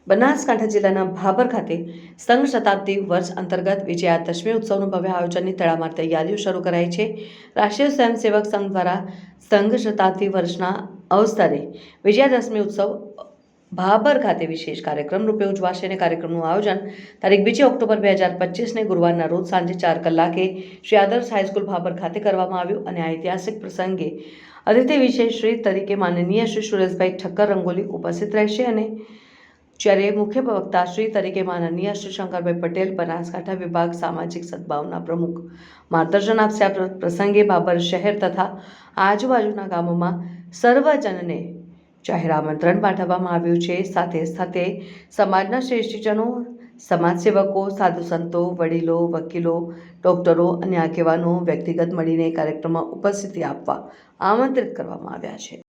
બનાસકાંઠા જિલ્લાના ભાભર ખાતે સંઘ શતાબ્દી વર્ષ અંતર્ગત વિજયાદશમી ઉત્સવનું ભવ્ય આયોજનની તડામાર તૈયારીઓ શરૂ કરાઈ છે. રાષ્ટ્રીય સ્વયંસેવક સંઘ દ્વારા સંઘ શતાબ્દી વર્ષના અવસરે વિજયાદશમી ઉત્સવ ભાભર ખાતે વિશેષ કાર્યક્રમ રૂપે ઉજવાશે અને કાર્યક્રમનું આયોજન તારીખ 2 ઓક્ટોબર 2025ને ગુરુવારના રોજ સાંજે 4 કલાકે શ્રી આદર્શ હાઈસ્કૂલ ભાભર ખાતે કરવામાં આવ્યું અને આ ઐતિહાસિક પ્રસંગે અતિથિ વિશેષ શ્રી તરીકે માનનીય શ્રી સુરેશભાઈ ઠક્કર રંગોલી ઉપસ્થિત રહેશે અને જ્યારે મુખ્ય વક્તા શ્રી તરીકે માનનીય શ્રી શંકરભાઈ પટેલ બનાસકાંઠા વિભાગ સામાજિક સદભાવના પ્રમુખ માર્ગદર્શન આપશે. આ પ્રસંગે ભાભર શહેર તથા આજુબાજુના ગામોમાં સર્વજનને જાહેર આમંત્રણ પાઠવવામાં આવ્યું છે. સાથે સાથે સમાજના શ્રેષ્ઠજનો, સમાજસેવકો, સાધુ સંતો, વડીલો, વકીલો, ડોક્ટરો અને આગેવાનો વ્યક્તિગત મળીને કાર્યક્રમમાં ઉપસ્થિતિ આપવા આમંત્રિત કરવામાં આવ્યા છે.